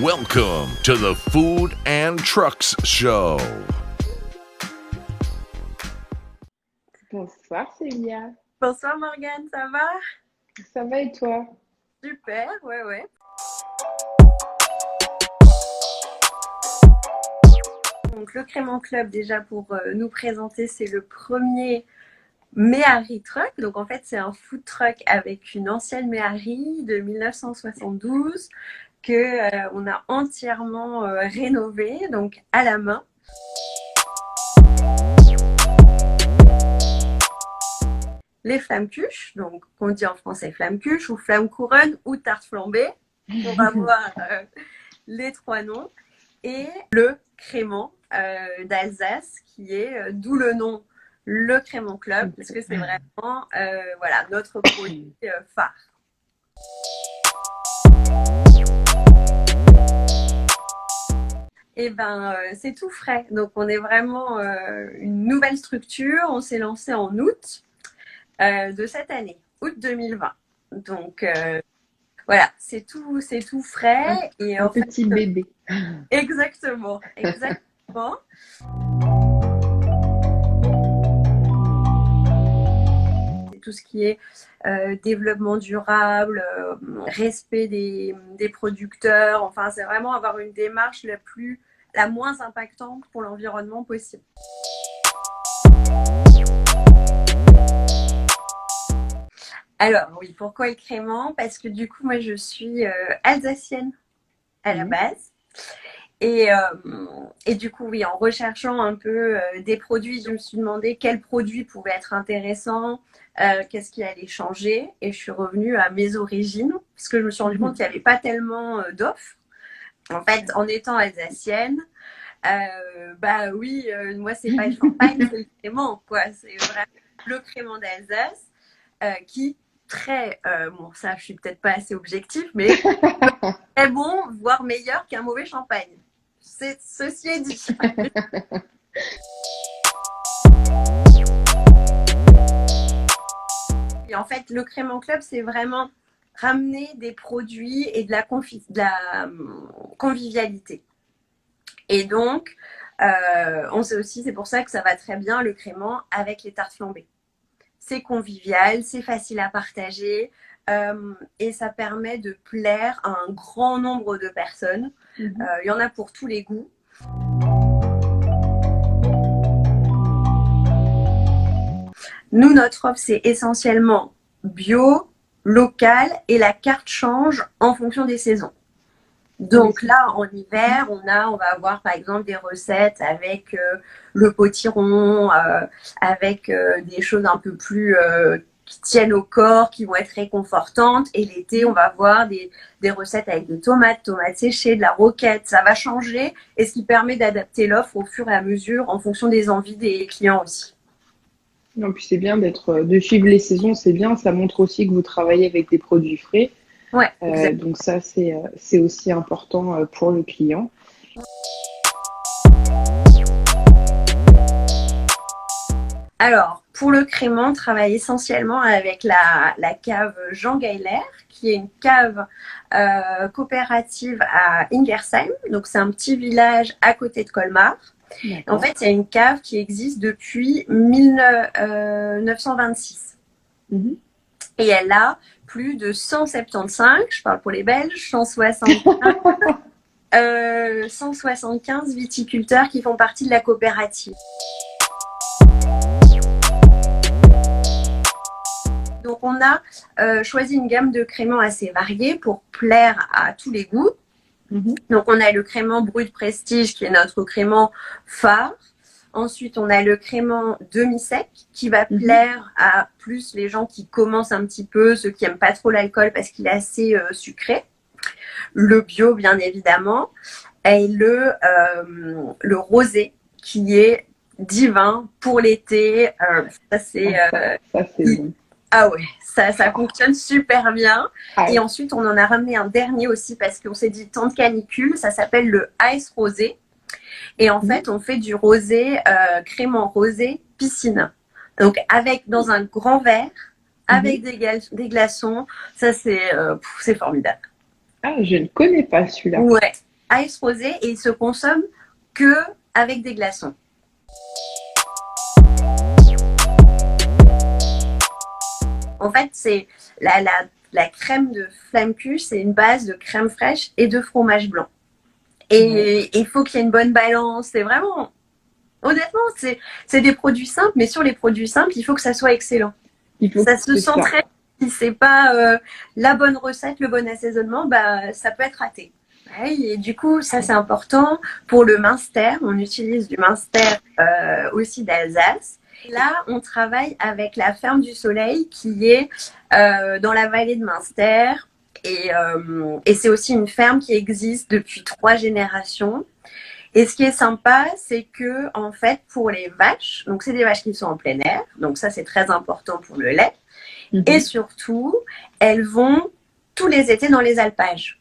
Welcome to the Food and Trucks Show. Bonsoir Célia, Bonsoir Morgane, ça va? ça va et toi? Super, ouais. Donc le Crément Club, déjà pour nous présenter, c'est le premier Méhari Truck. Donc en fait, c'est un food truck avec une ancienne Méhari de 1972 que on a entièrement rénové, donc à la main. Les flammes-cuches, donc qu'on dit en français flamme-cuche ou flamme-couronne ou tarte flambée. On va voir les trois noms. Et le crément d'Alsace, qui est d'où le nom le Crément Club, parce que c'est vraiment voilà, notre produit phare. Et ben c'est tout frais, donc on est vraiment une nouvelle structure. On s'est lancé en août de cette année, août 2020. Donc voilà, c'est tout frais. Et Un en fait, petit bébé. Exactement. Tout ce qui est développement durable, respect des producteurs. Enfin, c'est vraiment avoir une démarche la moins impactante pour l'environnement possible. Alors oui, pourquoi le crément? Parce que du coup, moi, je suis alsacienne à la base. Et du coup, oui, en recherchant un peu des produits, je me suis demandé quels produits pouvaient être intéressants, qu'est-ce qui allait changer. Et je suis revenue à mes origines, parce que je me suis rendu compte qu'il n'y avait pas tellement d'offres. En fait, en étant alsacienne, bah oui, moi, c'est pas le champagne, c'est le crément, quoi. C'est vraiment le crément d'Alsace qui bon, ça, je suis peut-être pas assez objective, mais très bon, voire meilleur qu'un mauvais champagne. Ceci est dit. Et en fait, le Crément Club, c'est vraiment ramener des produits et de la convivialité. Et donc, on sait aussi, c'est pour ça que ça va très bien, le crément avec les tartes flambées. C'est convivial, c'est facile à partager et ça permet de plaire à un grand nombre de personnes. Il y en a pour tous les goûts. Nous, notre offre, c'est essentiellement bio, local et la carte change en fonction des saisons. Donc là, en hiver, on va avoir par exemple des recettes avec le potiron, avec des choses un peu plus qui tiennent au corps, qui vont être réconfortantes. Et l'été, on va avoir des recettes avec des tomates séchées, de la roquette. Ça va changer et ce qui permet d'adapter l'offre au fur et à mesure en fonction des envies des clients aussi. Non, puis c'est bien de suivre les saisons, c'est bien. Ça montre aussi que vous travaillez avec des produits frais. Ouais, donc ça, c'est aussi important pour le client. Alors, pour le crément, on travaille essentiellement avec la cave Jean Geiler, qui est une cave coopérative à Ingersheim. Donc, c'est un petit village à côté de Colmar. En fait, il y a une cave qui existe depuis 1926. Et elle a plus de 175, je parle pour les Belges, 175 viticulteurs qui font partie de la coopérative. Donc, on a choisi une gamme de créments assez variée pour plaire à tous les goûts. Donc, on a le crément Brut Prestige qui est notre crément phare. Ensuite, on a le crément demi-sec qui va plaire à plus les gens qui commencent un petit peu, ceux qui n'aiment pas trop l'alcool parce qu'il est assez sucré. Le bio, bien évidemment. Et le rosé qui est divin pour l'été. Ça, c'est bon. Ah ouais, ça fonctionne super bien. Et ensuite, on en a ramené un dernier aussi parce qu'on s'est dit tant de canicule. Ça s'appelle le Ice Rosé. Et en fait, on fait du rosé, crément rosé piscine. Donc, dans un grand verre, avec des glaçons. Ça, c'est formidable. Ah, je ne connais pas celui-là. Ouais, ice rosé, et il se consomme que avec des glaçons. En fait, c'est la crème de flamme cuche, c'est une base de crème fraîche et de fromage blanc. Et il faut qu'il y ait une bonne balance. C'est vraiment, honnêtement, c'est des produits simples, mais sur les produits simples, il faut que ça soit excellent. Il faut Ça que se c'est sent ça. très. Si c'est pas la bonne recette, le bon assaisonnement, bah ça peut être raté. Ouais, et du coup, ça c'est important. Pour le Münster, on utilise du Münster aussi d'Alsace. Là, on travaille avec la Ferme du Soleil qui est dans la vallée de Münster. Et c'est aussi une ferme qui existe depuis 3 générations. Et ce qui est sympa, c'est que en fait, pour les vaches, donc c'est des vaches qui sont en plein air, donc ça c'est très important pour le lait. Et surtout, elles vont tous les étés dans les alpages.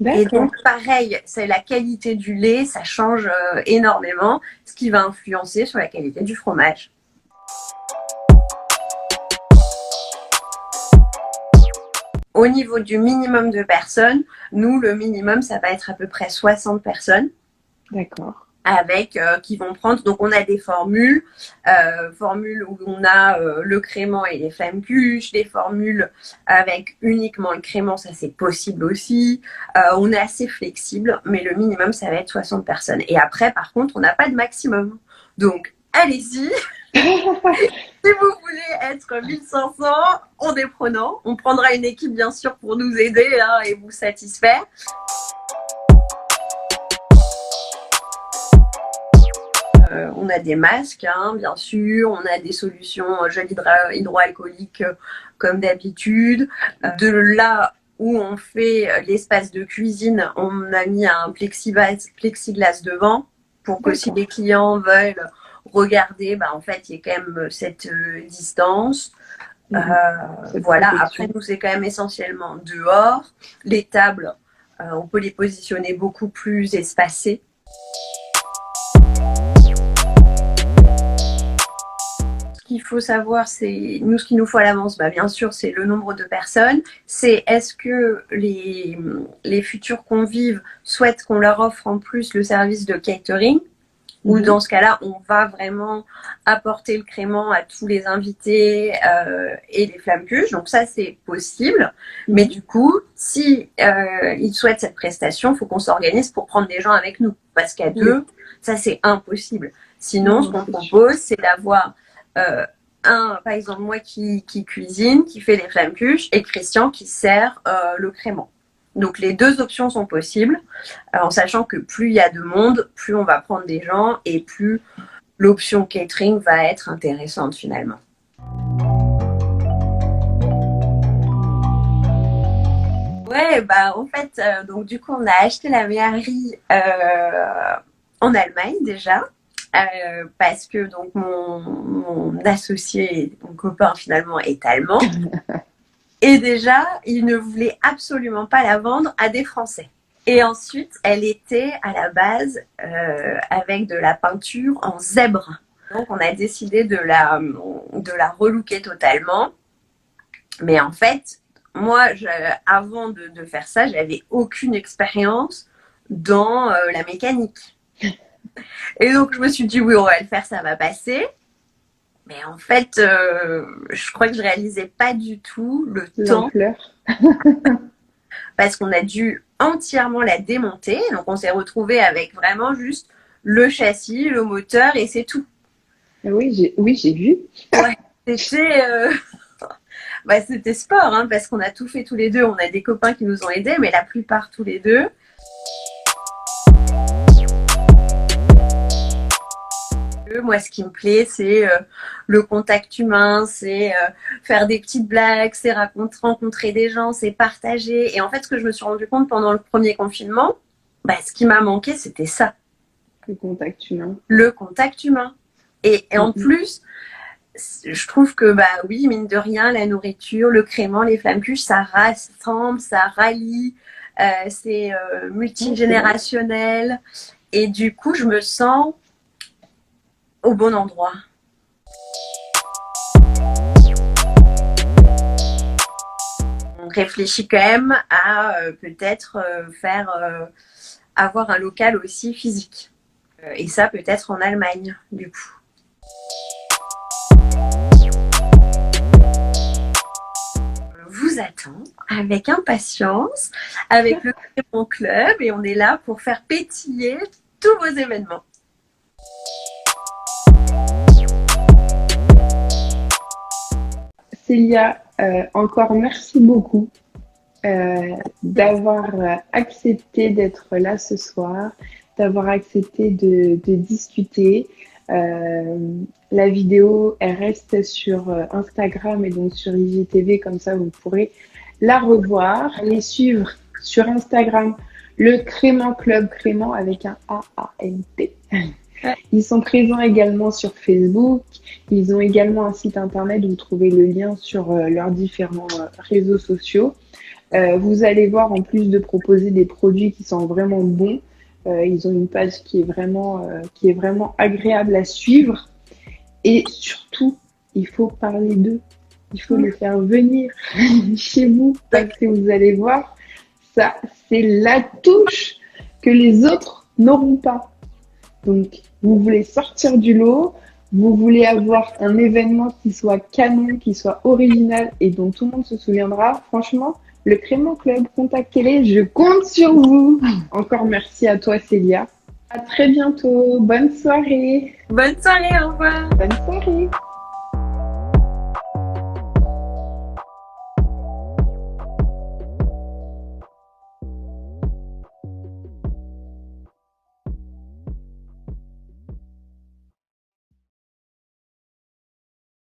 Et D'accord. donc, pareil, c'est la qualité du lait, ça change énormément, ce qui va influencer sur la qualité du fromage. Au niveau du minimum de personnes, nous, le minimum, ça va être à peu près 60 personnes. D'accord. Avec qui vont prendre, donc on a des formules où on a le crément et les flammes cuches, des formules avec uniquement le crément, ça c'est possible aussi. On est assez flexible, mais le minimum ça va être 60 personnes. Et après par contre on n'a pas de maximum, donc allez-y. Si vous voulez être 1500, on est prenant. On prendra une équipe bien sûr pour nous aider hein, et vous satisfaire. On a des masques, hein, bien sûr, on a des solutions gel hydroalcoolique comme d'habitude. De là où on fait l'espace de cuisine, on a mis un plexiglas devant pour que si les clients veulent regarder, bah, en fait, il y a quand même cette distance. Voilà, après nous, c'est quand même essentiellement dehors. Les tables, on peut les positionner beaucoup plus espacées. Ce qu'il faut savoir, c'est nous, ce qu'il nous faut à l'avance, bah, bien sûr, c'est le nombre de personnes. C'est est-ce que les futurs convives souhaitent qu'on leur offre en plus le service de catering, ou dans ce cas-là, on va vraiment apporter le crément à tous les invités et les flammes cuches. Donc ça, c'est possible. Mais du coup, si ils souhaitent cette prestation, il faut qu'on s'organise pour prendre des gens avec nous. Parce qu'à deux, ça, c'est impossible. Sinon, ce qu'on propose, c'est d'avoir par exemple, moi qui cuisine, qui fait les flammes cuches, et Christian qui sert le crément. Donc les deux options sont possibles, en sachant que plus il y a de monde, plus on va prendre des gens et plus l'option catering va être intéressante finalement. Ouais, bah en fait, donc du coup on a acheté la méhari en Allemagne déjà. Parce que donc mon associé, mon copain finalement est allemand. Et déjà, il ne voulait absolument pas la vendre à des Français. Et ensuite, elle était à la base avec de la peinture en zèbre. Donc, on a décidé de la relooker totalement. Mais en fait, moi, avant de faire ça, j'avais aucune expérience dans la mécanique. Et donc, je me suis dit, oui, on va le faire, ça va passer. Mais en fait, je crois que je réalisais pas du tout le temps. Parce qu'on a dû entièrement la démonter. Donc, on s'est retrouvé avec vraiment juste le châssis, le moteur et c'est tout. Oui, j'ai vu. Ouais, c'était sport, hein, parce qu'on a tout fait tous les deux. On a des copains qui nous ont aidés, mais la plupart tous les deux. Moi, ce qui me plaît, c'est le contact humain, c'est faire des petites blagues, c'est rencontrer des gens, c'est partager. Et en fait, ce que je me suis rendu compte pendant le premier confinement, bah, ce qui m'a manqué, c'était ça. Le contact humain. Le contact humain. Et en plus, je trouve que, bah oui, mine de rien, la nourriture, le crément, les flammes cuches, ça rassemble, ça rallie, c'est multigénérationnel. Et du coup, je me sens au bon endroit. Donc réfléchit quand même à peut-être avoir un local aussi physique. Et ça, peut-être en Allemagne, du coup. Vous attend avec impatience, avec le Crémant Club, et on est là pour faire pétiller tous vos événements. Célia, encore merci beaucoup d'avoir accepté d'être là ce soir, d'avoir accepté de discuter. La vidéo, elle reste sur Instagram et donc sur IGTV, comme ça vous pourrez la revoir. Allez suivre sur Instagram le Crémant Club, Crémant avec un A-A-N-T. Ils sont présents également sur Facebook. Ils ont également un site internet où vous trouvez le lien sur leurs différents réseaux sociaux. Vous allez voir, en plus de proposer des produits qui sont vraiment bons, ils ont une page qui est vraiment agréable à suivre. Et surtout, il faut parler d'eux. Il faut les faire venir chez vous parce que vous allez voir, ça, c'est la touche que les autres n'auront pas. Donc, vous voulez sortir du lot, vous voulez avoir un événement qui soit canon, qui soit original et dont tout le monde se souviendra. Franchement, le Crémant Club, contactez-les, je compte sur vous. Encore merci à toi, Célia. À très bientôt. Bonne soirée. Bonne soirée, au revoir. Bonne soirée.